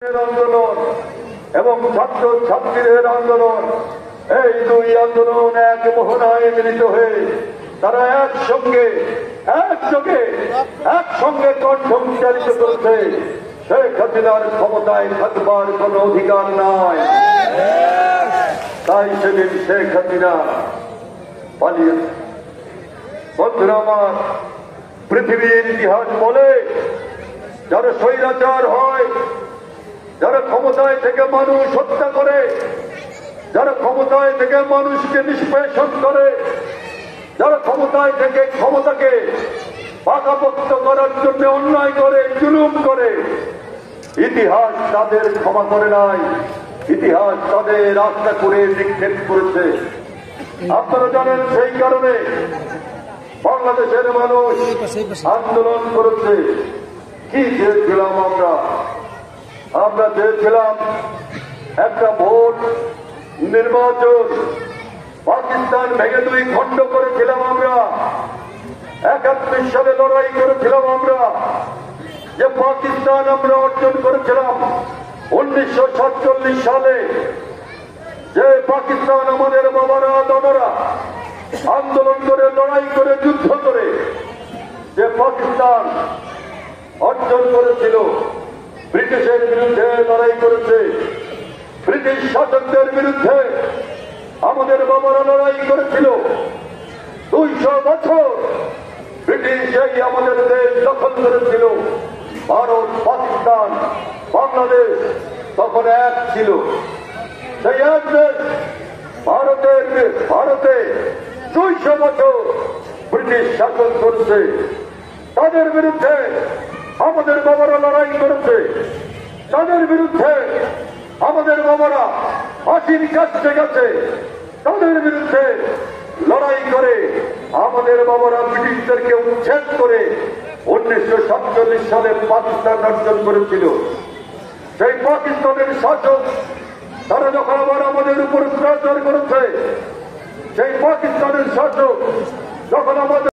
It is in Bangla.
আন্দোলন এবং ছাত্র ছাত্রীদের আন্দোলন, এই দুই আন্দোলন এক মোহনায় মিলিত হয়ে তারা একসঙ্গে কণ্ঠ উচ্চারিত করেছে, শেখ হাসিনার ক্ষমতায় থাকবার কোন অধিকার নাই। তাই সেদিন শেখ হাসিনা পালিয়েছে। বন্ধুরা আমার, পৃথিবীর ইতিহাস বলে যারা স্বৈরাচার হয়, যারা ক্ষমতায় থেকে মানুষ হত্যা করে, যারা ক্ষমতায় থেকে মানুষকে নিষ্পেষণ করে, যারা ক্ষমতায় থেকে ক্ষমতাকে পাকাপোক্ত করার জন্য অন্যায় করে, জুলুম করে, ইতিহাস তাদের ক্ষমা করে নাই। ইতিহাস তাদের রাস্তা করে নিক্ষেপ করেছে। আপনারা জানেন, সেই কারণে বাংলাদেশের মানুষ আন্দোলন করেছে। কি চেয়েছিলাম আমরা চেয়েছিলাম একটা ভোট নির্বাচন। পাকিস্তান ভেঙে দুই খণ্ড করেছিলাম আমরা। 71 সালে লড়াই করেছিলাম আমরা যে পাকিস্তান আমরা অর্জন করেছিলাম। 1947 সালে যে পাকিস্তান আমাদের বাবারা দাদারা আন্দোলন করে, লড়াই করে, যুদ্ধ করে যে পাকিস্তান অর্জন করেছিল, ব্রিটিশের বিরুদ্ধে লড়াই করেছে, ব্রিটিশ শাসকদের বিরুদ্ধে আমাদের বাবারা লড়াই করেছিল। 200 বছর ব্রিটিশ এই আমাদের দেশ দখল করেছিল। ভারত, পাকিস্তান, বাংলাদেশ তখন এক ছিল। সেই এক দেশ ভারতে 200 বছর ব্রিটিশ শাসন করেছে। তাদের বিরুদ্ধে আমাদের বাবারা লড়াই করেছে। তাদের বিরুদ্ধে আমাদের বাবারা ফাঁসির কাছে গেছে। তাদের বিরুদ্ধে লড়াই করে আমাদের বাবারা ব্রিটিশদেরকে উচ্ছেদ করে 1947 সালে পাকিস্তান অর্জন করেছিল। সেই পাকিস্তানের শাসক তারা যখন আবার আমাদের উপর অত্যাচার করেছে, সেই পাকিস্তানের শাসক যখন আমাদের